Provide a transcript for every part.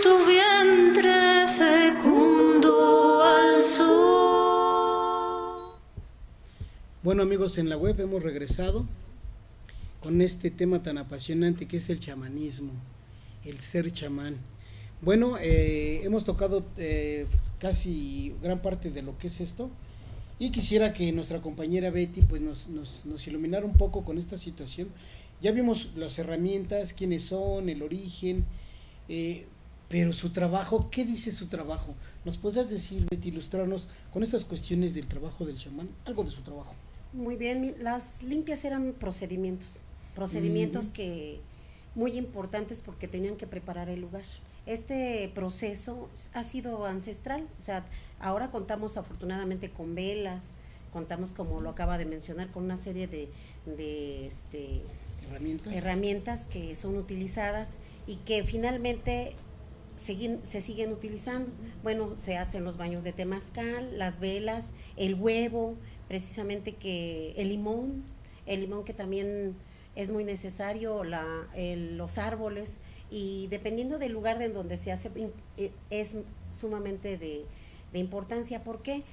tu vientre fecundo alzó. Bueno, amigos, en la web hemos regresado con este tema tan apasionante que es el chamanismo, el ser chamán. Bueno, hemos tocado casi gran parte de lo que es esto, y quisiera que nuestra compañera Betty pues nos iluminara un poco con esta situación. Ya vimos las herramientas, quiénes son, el origen, pero su trabajo, ¿qué dice su trabajo? ¿Nos podrías decir, Betty, ilustrarnos con estas cuestiones del trabajo del chamán, algo de su trabajo? Muy bien, las limpias eran procedimientos que muy importantes porque tenían que preparar el lugar. Este proceso ha sido ancestral, o sea, ahora contamos afortunadamente con velas, contamos, como lo acaba de mencionar, con una serie de herramientas que son utilizadas y que finalmente se siguen utilizando. Bueno, se hacen los baños de temazcal, las velas, el huevo, precisamente que el limón que también es muy necesario, los árboles, y dependiendo del lugar en donde se hace es sumamente de importancia. ¿Por qué?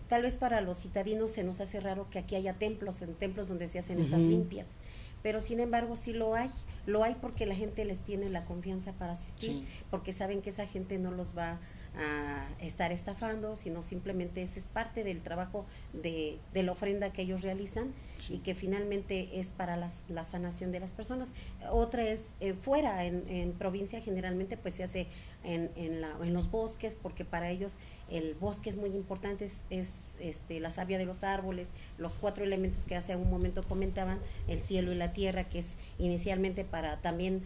Tal vez para los citadinos se nos hace raro que aquí haya templos donde se hacen estas limpias, pero sin embargo sí lo hay porque la gente les tiene la confianza para asistir, porque saben que esa gente no los va a estar estafando, sino simplemente ese es parte del trabajo de la ofrenda que ellos realizan, y que finalmente es para la sanación de las personas. Otra es fuera, en provincia generalmente pues se hace en los bosques, porque para ellos el bosque es muy importante, es la savia de los árboles, los 4 elementos que hace un momento comentaban, el cielo y la tierra, que es inicialmente para también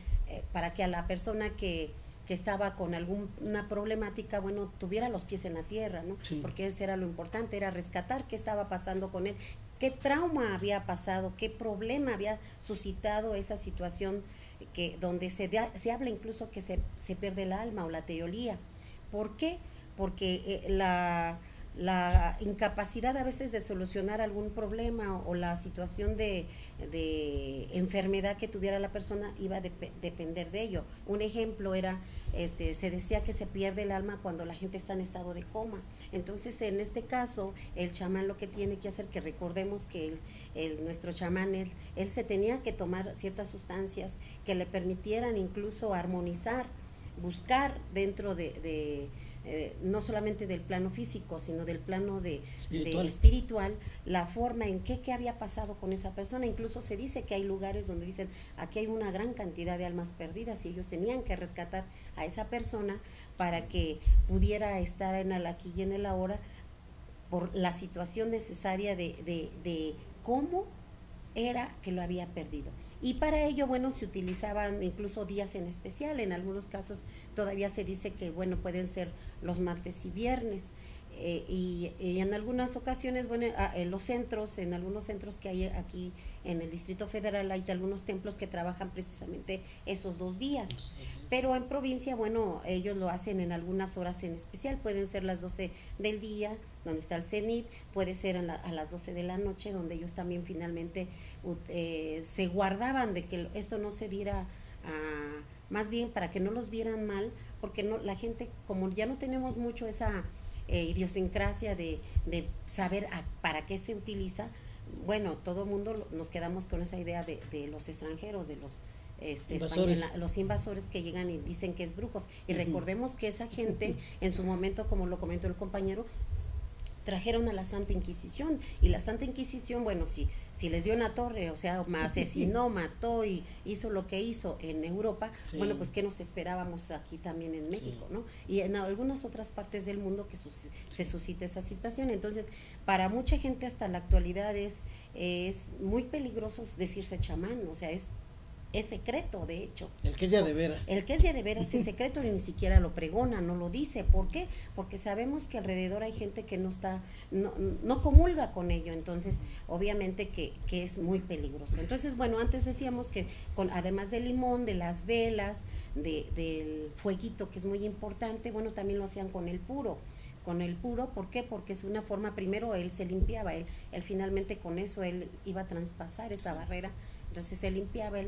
para que a la persona que estaba con alguna problemática, bueno, tuviera los pies en la tierra, ¿no? Porque ese era lo importante, era rescatar qué estaba pasando con él, qué trauma había pasado, qué problema había suscitado esa situación donde se habla incluso que se pierde el alma o la teolía. ¿Por qué? Porque la incapacidad a veces de solucionar algún problema o la situación de enfermedad que tuviera la persona iba a depender de ello. Un ejemplo era, se decía que se pierde el alma cuando la gente está en estado de coma. Entonces, en este caso, el chamán lo que tiene que hacer, que recordemos que nuestro chamán, él se tenía que tomar ciertas sustancias que le permitieran incluso armonizar, buscar dentro no solamente del plano físico, sino del plano espiritual, la forma en qué había pasado con esa persona. Incluso se dice que hay lugares donde dicen, aquí hay una gran cantidad de almas perdidas, y ellos tenían que rescatar a esa persona para que pudiera estar en el aquí y en el ahora, por la situación necesaria de cómo era que lo había perdido. Y para ello, bueno, se utilizaban incluso días en especial. En algunos casos todavía se dice que, bueno, pueden ser los martes y viernes, y en algunas ocasiones, bueno, en algunos centros que hay aquí en el Distrito Federal, hay algunos templos que trabajan precisamente esos 2 días, pero en provincia, bueno, ellos lo hacen en algunas horas en especial, pueden ser las 12 del día, donde está el cenit, puede ser a las 12 de la noche, donde ellos también finalmente se guardaban de que esto no se diera más bien para que no los vieran mal, porque la gente, como ya no tenemos mucho esa idiosincrasia de saber para qué se utiliza, bueno, todo el mundo nos quedamos con esa idea de los extranjeros, de los los invasores que llegan y dicen que es brujos, y recordemos que esa gente en su momento, como lo comentó el compañero, trajeron a la Santa Inquisición, y la Santa Inquisición, bueno, si les dio una torre, o sea, asesinó, mató y hizo lo que hizo en Europa, bueno, pues ¿qué nos esperábamos aquí también en México, no? Y en algunas otras partes del mundo que se suscita esa situación. Entonces, para mucha gente hasta la actualidad es muy peligroso decirse chamán, o sea, es secreto, de hecho. El que es ya de veras. El que es ya de veras es secreto, y ni siquiera lo pregona, no lo dice. ¿Por qué? Porque sabemos que alrededor hay gente que no comulga con ello, entonces obviamente que es muy peligroso. Entonces, bueno, antes decíamos que además del limón, de las velas, del fueguito, que es muy importante, bueno, también lo hacían con el puro. ¿Por qué? Porque es una forma, primero él se limpiaba, él finalmente con eso él iba a traspasar esa barrera. Entonces se limpiaba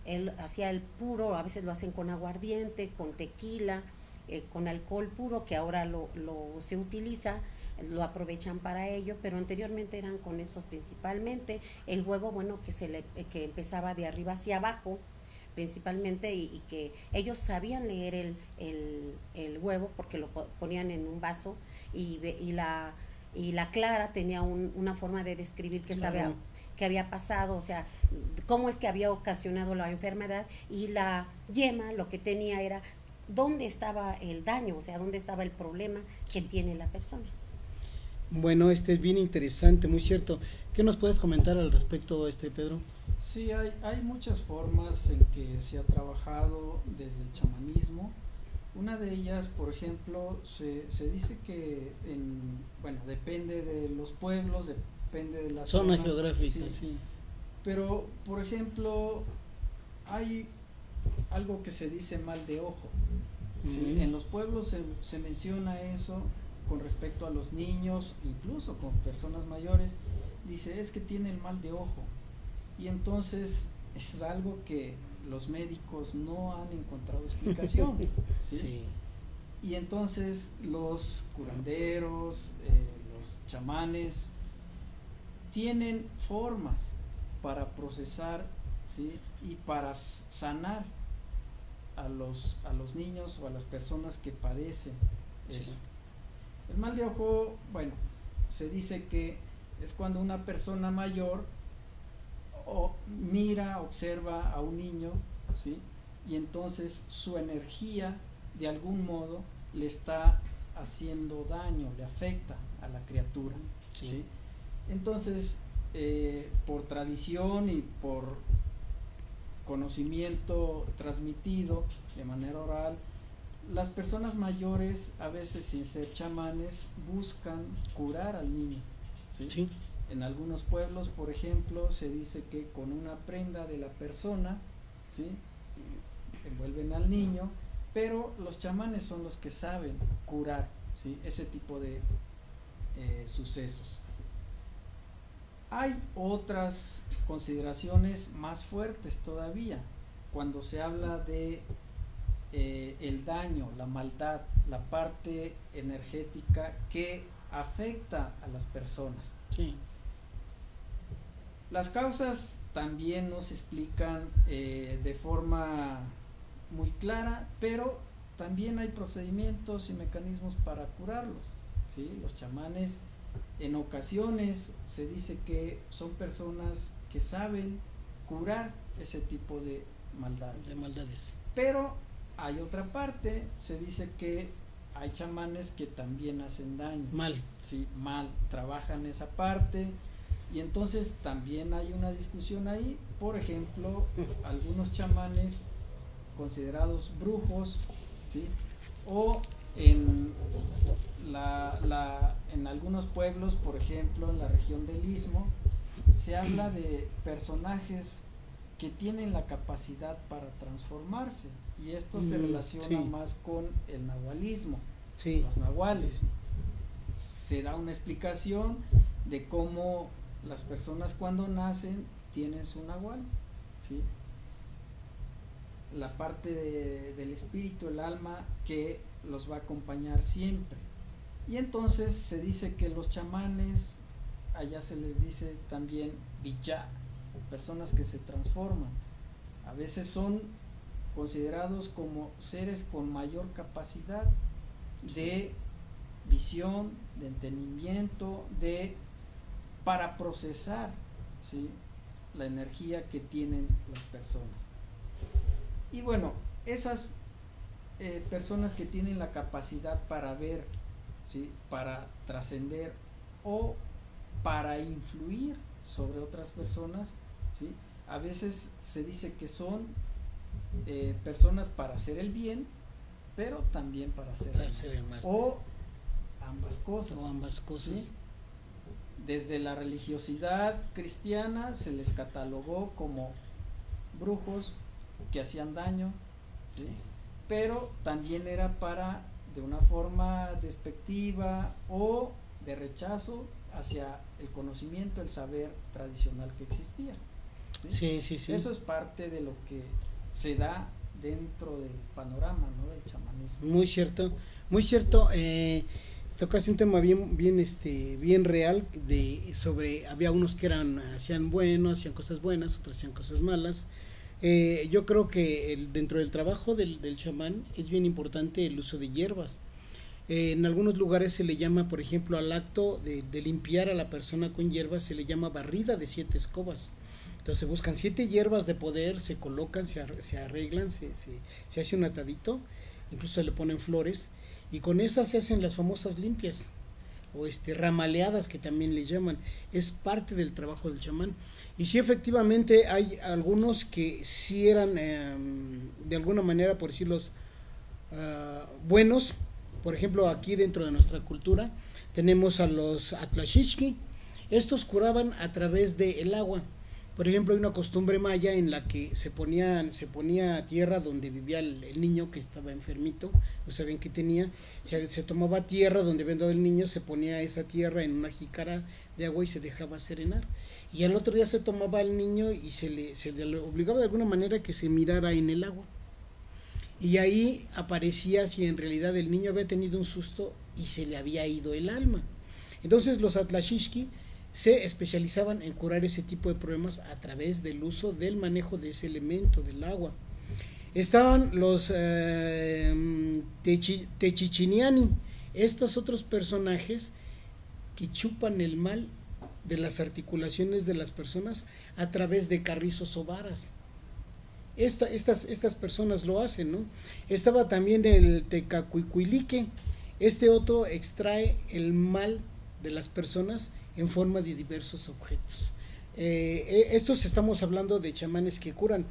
él hacía el puro, a veces lo hacen con aguardiente, con tequila, con alcohol puro, que ahora lo se utiliza, lo aprovechan para ello, pero anteriormente eran con eso principalmente. El huevo, bueno, que empezaba de arriba hacia abajo, principalmente, y que ellos sabían leer el huevo porque lo ponían en un vaso, y la clara tenía una forma de describir Claro. que había pasado, o sea, cómo es que había ocasionado la enfermedad, y la yema lo que tenía era dónde estaba el daño, o sea, dónde estaba el problema que tiene la persona. Bueno, es bien interesante, muy cierto. ¿Qué nos puedes comentar al respecto, Pedro? Sí, hay muchas formas en que se ha trabajado desde el chamanismo. Una de ellas, por ejemplo, se dice que bueno, depende de los pueblos, depende de las Zona zonas, geográfica, sí. sí. Pero, por ejemplo, hay algo que se dice mal de ojo. ¿Sí? En los pueblos se menciona eso con respecto a los niños, incluso con personas mayores. Dice, es que tiene el mal de ojo. Y entonces es algo que los médicos no han encontrado explicación. ¿Sí? Sí. Y entonces los curanderos, los chamanes, tienen formas para procesar, ¿sí? Y para sanar a los niños o a las personas que padecen eso. Sí. El mal de ojo, bueno, se dice que es cuando una persona mayor observa a un niño, ¿sí? Y entonces su energía de algún modo le está haciendo daño, le afecta a la criatura. Sí. ¿Sí? Entonces, por tradición y por conocimiento transmitido de manera oral, las personas mayores, a veces sin ser chamanes, buscan curar al niño. ¿Sí? Sí. En algunos pueblos, por ejemplo, se dice que con una prenda de la persona, ¿sí? Envuelven al niño, pero los chamanes son los que saben curar, ¿sí? Ese tipo de sucesos. Hay otras consideraciones más fuertes todavía cuando se habla de el daño, la maldad, la parte energética que afecta a las personas. Sí. Las causas también no se explican de forma muy clara, pero también hay procedimientos y mecanismos para curarlos, ¿sí? Los chamanes, en ocasiones se dice que son personas que saben curar ese tipo de maldades. De maldades. Pero hay otra parte, se dice que hay chamanes que también hacen daño. Mal. Sí, mal, trabajan esa parte. Y entonces también hay una discusión ahí. Por ejemplo, algunos chamanes considerados brujos, ¿sí? O en algunos pueblos, por ejemplo, en la región del Istmo, se habla de personajes que tienen la capacidad para transformarse, y esto se relaciona sí. más con el nahualismo, Sí. los nahuales. Se da una explicación de cómo las personas cuando nacen tienen su nahual, ¿sí? La parte del espíritu, el alma, que los va a acompañar siempre. Y entonces se dice que los chamanes, allá se les dice también bichá, personas que se transforman. A veces son considerados como seres con mayor capacidad de visión, de entendimiento, para procesar, ¿sí? La energía que tienen las personas. Y bueno, esas personas que tienen la capacidad para ver, ¿sí? Para trascender o para influir sobre otras personas, ¿sí? A veces se dice que son personas para hacer el bien, pero también para hacer el mal. o ambas cosas. O ambas cosas. ¿Sí? Desde la religiosidad cristiana se les catalogó como brujos que hacían daño, ¿sí? Sí. Pero también era para, de una forma despectiva o de rechazo hacia el conocimiento, el saber tradicional que existía. Sí. Eso es parte de lo que se da dentro del panorama, ¿no?, del chamanismo. Muy cierto, muy cierto. Tocaste un tema bien real había unos que hacían cosas buenas, otros hacían cosas malas. Yo creo que dentro del trabajo del chamán es bien importante el uso de hierbas. En algunos lugares se le llama, por ejemplo, al acto de limpiar a la persona con hierbas, se le llama barrida de 7 escobas. Entonces se buscan 7 hierbas de poder, se colocan, se arreglan, se hace un atadito, incluso se le ponen flores, y con esas se hacen las famosas limpias, o ramaleadas, que también le llaman. Es parte del trabajo del chamán. Y sí, efectivamente hay algunos que sí eran de alguna manera, por decirlos, buenos. Por ejemplo, aquí dentro de nuestra cultura tenemos a los Atlashishki. Estos curaban a través del agua. Por ejemplo, hay una costumbre maya en la que se ponía tierra donde vivía el niño que estaba enfermito, no sabían qué tenía, se tomaba tierra donde había dado el niño, se ponía esa tierra en una jícara de agua y se dejaba serenar. Y al otro día se tomaba al niño y se le obligaba de alguna manera que se mirara en el agua. Y ahí aparecía si en realidad el niño había tenido un susto y se le había ido el alma. Entonces los Atlashishki se especializaban en curar ese tipo de problemas a través del uso del manejo de ese elemento, del agua. Estaban los Techichiniani, estos otros personajes que chupan el mal de las articulaciones de las personas a través de carrizos o varas. Estas personas lo hacen, ¿no? Estaba también el Tecacuicuilique, otro extrae el mal de las personas en forma de diversos objetos. Estos estamos hablando de chamanes que curan.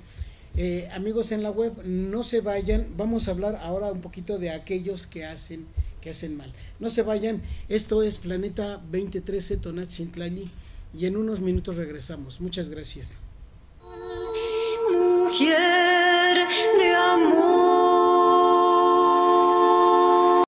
Amigos en la web, no se vayan, vamos a hablar ahora un poquito de aquellos que hacen mal. No se vayan, esto es Planeta 2013 Tonantzin-Tlali, y en unos minutos regresamos. Muchas gracias. Mujer.